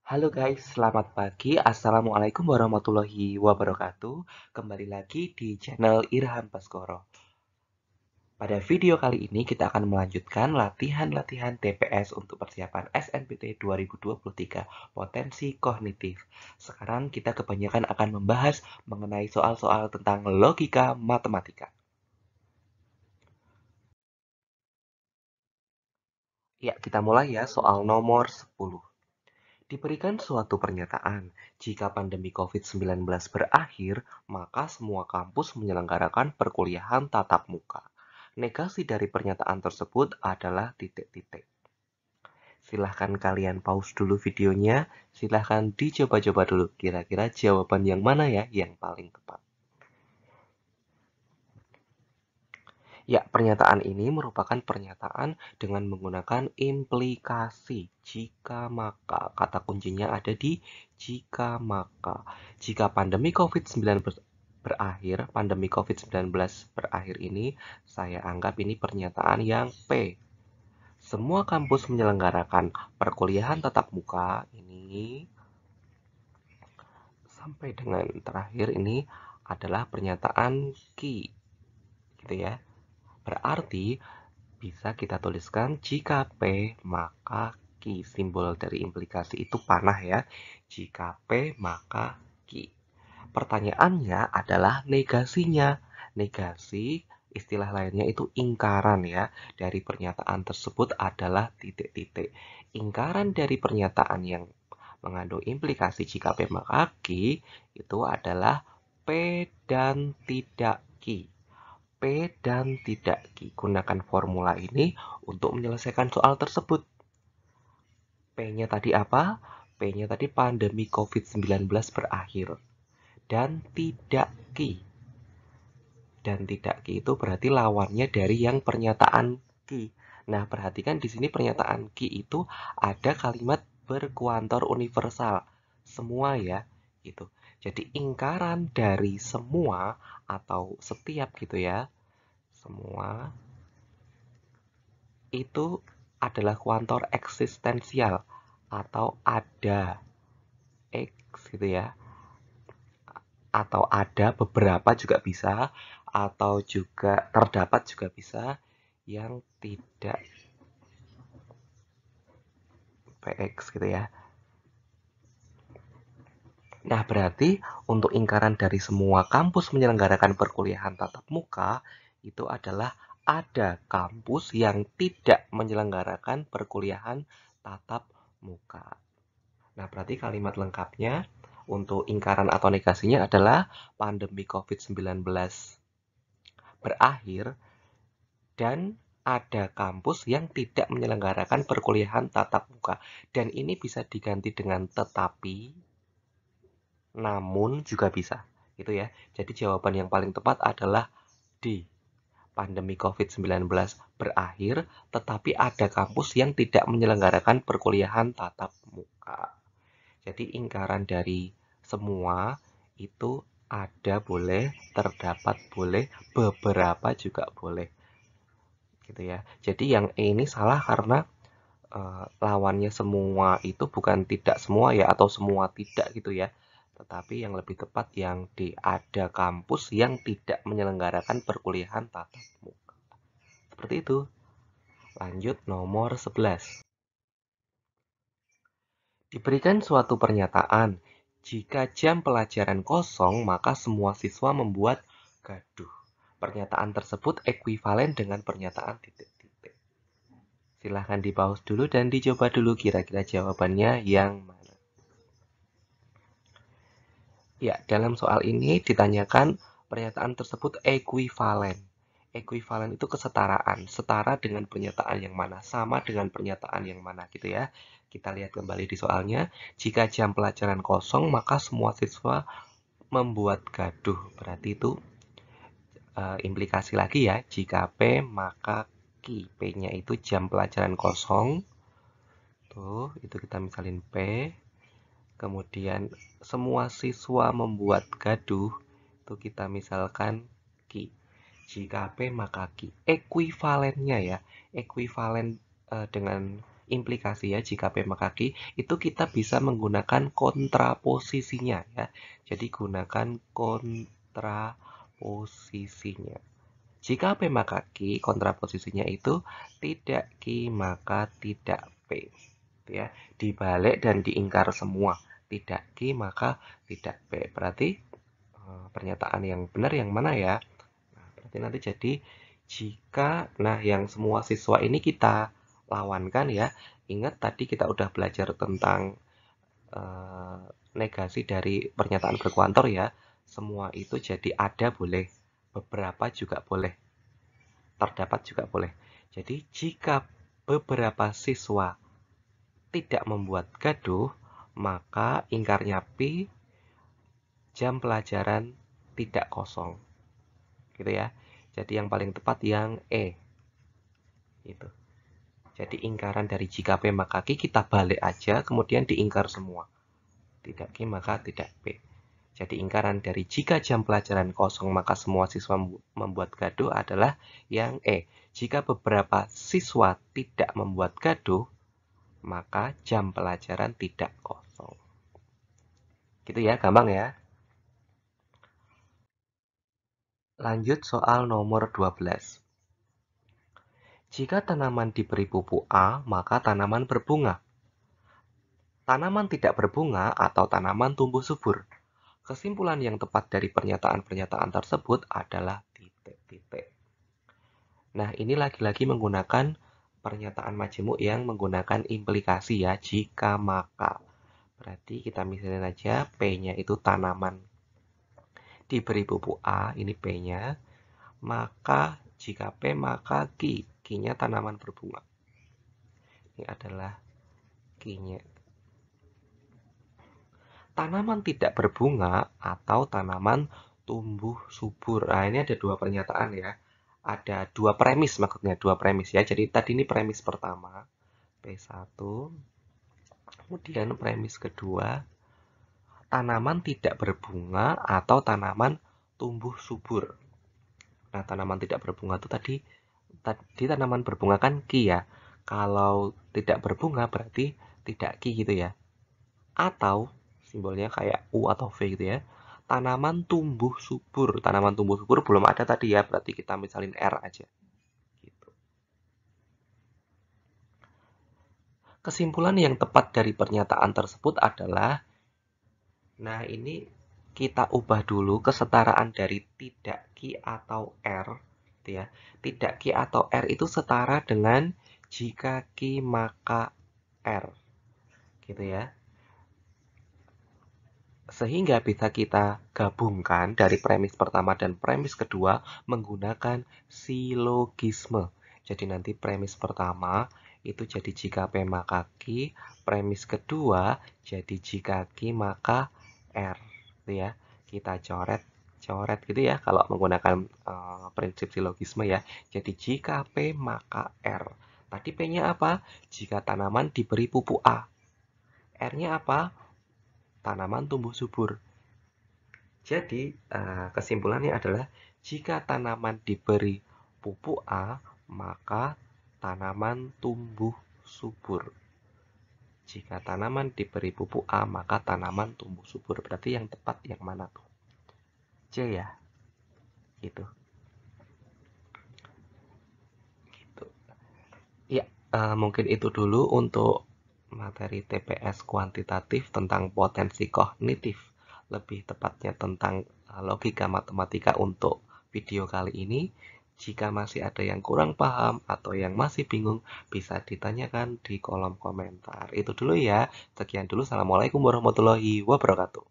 Halo guys, selamat pagi. Assalamualaikum warahmatullahi wabarakatuh. Kembali lagi di channel Irham Baskoro. Pada video kali ini kita akan melanjutkan latihan-latihan TPS untuk persiapan SNPT 2023 Potensi Kognitif. Sekarang kita kebanyakan akan membahas mengenai soal-soal tentang logika matematika. Ya, kita mulai ya soal nomor 10. Diberikan suatu pernyataan, jika pandemi COVID-19 berakhir, maka semua kampus menyelenggarakan perkuliahan tatap muka. Negasi dari pernyataan tersebut adalah titik-titik. Silahkan kalian pause dulu videonya, silahkan dicoba-coba dulu. Kira-kira jawaban yang mana ya yang paling tepat? Ya, pernyataan ini merupakan pernyataan dengan menggunakan implikasi jika maka. Kata kuncinya ada di jika maka. Jika pandemi COVID-19 berakhir ini, saya anggap ini pernyataan yang P. Semua kampus menyelenggarakan perkuliahan tatap muka ini sampai dengan terakhir ini adalah pernyataan Q, gitu ya. Berarti bisa kita tuliskan jika P maka Q. Simbol dari implikasi itu panah ya. Jika P maka Q. Pertanyaannya adalah negasinya. Negasi istilah lainnya itu ingkaran ya. Dari pernyataan tersebut adalah titik-titik. Ingkaran dari pernyataan yang mengandung implikasi jika P maka Q itu adalah P dan tidak Q. P dan tidak Q. Gunakan formula ini untuk menyelesaikan soal tersebut. P-nya tadi apa? P-nya tadi pandemi COVID-19 berakhir. Dan tidak Q. Dan tidak Q itu berarti lawannya dari yang pernyataan Q. Nah, perhatikan di sini pernyataan Q itu ada kalimat berkuantor universal. Semua ya, gitu. Jadi ingkaran dari semua atau setiap gitu ya. Semua itu adalah kuantor eksistensial atau ada X gitu ya, atau ada beberapa juga bisa, atau juga terdapat juga bisa yang tidak PX gitu ya. Nah, berarti untuk ingkaran dari semua kampus menyelenggarakan perkuliahan tatap muka itu adalah ada kampus yang tidak menyelenggarakan perkuliahan tatap muka. Nah, berarti kalimat lengkapnya untuk ingkaran atau negasinya adalah pandemi COVID-19 berakhir dan ada kampus yang tidak menyelenggarakan perkuliahan tatap muka. Dan ini bisa diganti dengan tetapi, namun juga bisa. Gitu ya. Jadi jawaban yang paling tepat adalah D. Pandemi COVID-19 berakhir, tetapi ada kampus yang tidak menyelenggarakan perkuliahan tatap muka. Jadi ingkaran dari semua itu ada boleh, terdapat boleh, beberapa juga boleh. Gitu ya. Jadi yang E ini salah karena lawannya semua itu bukan tidak semua ya atau semua tidak gitu ya. Tetapi yang lebih tepat yang D, ada kampus yang tidak menyelenggarakan perkuliahan tatap muka. Seperti itu. Lanjut nomor 11. Diberikan suatu pernyataan, jika jam pelajaran kosong, maka semua siswa membuat gaduh. Pernyataan tersebut ekuivalen dengan pernyataan titik-titik. Silahkan di-pause dulu dan dicoba dulu kira-kira jawabannya yang mana. Ya, dalam soal ini ditanyakan pernyataan tersebut ekuivalen. Ekuivalen itu kesetaraan, setara dengan pernyataan yang mana, sama dengan pernyataan yang mana gitu ya. Kita lihat kembali di soalnya. Jika jam pelajaran kosong, maka semua siswa membuat gaduh. Berarti itu implikasi lagi ya. Jika P, maka Q. P-nya itu jam pelajaran kosong. Tuh, itu kita misalin P. Kemudian semua siswa membuat gaduh. Itu kita misalkan Q. Jika P maka Q. Ekuivalennya ya. Ekuivalen dengan implikasi ya, jika P maka Q, itu kita bisa menggunakan kontraposisinya ya. Jadi gunakan kontraposisinya. Jika P maka Q, kontraposisinya itu tidak Q maka tidak P. Ya, dibalik dan diingkar semua. Tidak Q maka tidak P. Berarti pernyataan yang benar yang mana ya? Nah, berarti nanti jadi jika, nah yang semua siswa ini kita lawankan ya. Ingat tadi kita udah belajar tentang negasi dari pernyataan berkuantor ya. Semua itu jadi ada boleh, beberapa juga boleh, terdapat juga boleh. Jadi jika beberapa siswa tidak membuat gaduh, maka ingkarnya Pi jam pelajaran tidak kosong. Gitu ya. Jadi yang paling tepat yang E. Itu. Jadi ingkaran dari jika P maka Q kita balik aja, kemudian diingkar semua. Tidak Q maka tidak P. Jadi ingkaran dari jika jam pelajaran kosong maka semua siswa membuat gaduh adalah yang E. Jika beberapa siswa tidak membuat gaduh, maka jam pelajaran tidak kosong. Gitu ya, gampang ya. Lanjut soal nomor 12. Jika tanaman diberi pupuk A, maka tanaman berbunga. Tanaman tidak berbunga atau tanaman tumbuh subur. Kesimpulan yang tepat dari pernyataan-pernyataan tersebut adalah titik-titik. Nah, ini lagi-lagi menggunakan pernyataan majemuk yang menggunakan implikasi ya, jika maka. Berarti kita misalnya aja P-nya itu tanaman diberi pupuk A, ini P-nya. Maka jika P maka Q, Q-nya tanaman berbunga. Ini adalah Q-nya. Tanaman tidak berbunga atau tanaman tumbuh subur. Nah, ini ada dua pernyataan ya. Ada dua premis maksudnya, dua premis ya. Jadi tadi ini premis pertama, P1. Kemudian premis kedua, tanaman tidak berbunga atau tanaman tumbuh subur. Nah, tanaman tidak berbunga itu tadi tanaman berbunga kan Ki ya. Kalau tidak berbunga berarti tidak Ki gitu ya. Atau simbolnya kayak U atau V gitu ya. Tanaman tumbuh subur. Tanaman tumbuh subur belum ada tadi ya, berarti kita misalin R aja. Gitu. Kesimpulan yang tepat dari pernyataan tersebut adalah, nah ini kita ubah dulu kesetaraan dari tidak Q atau R. Gitu ya. Tidak Q atau R itu setara dengan jika Q maka R. Gitu ya. Sehingga bisa kita gabungkan dari premis pertama dan premis kedua menggunakan silogisme. Jadi nanti premis pertama itu jadi jika P maka Q, premis kedua jadi jika Q maka R. Gitu ya. Kita coret gitu ya kalau menggunakan prinsip silogisme ya. Jadi jika P maka R. Tadi P-nya apa? Jika tanaman diberi pupuk A. R-nya apa? Tanaman tumbuh subur. Jadi, kesimpulannya adalah jika tanaman diberi pupuk A, maka tanaman tumbuh subur. Jika tanaman diberi pupuk A, maka tanaman tumbuh subur. Berarti yang tepat yang mana tuh? C ya? Gitu. Gitu. Ya, mungkin itu dulu untuk materi TPS kuantitatif tentang potensi kognitif. Lebih tepatnya tentang logika matematika untuk video kali ini. Jika masih ada yang kurang paham atau yang masih bingung, bisa ditanyakan di kolom komentar. Itu dulu ya. Sekian dulu. Assalamualaikum warahmatullahi wabarakatuh.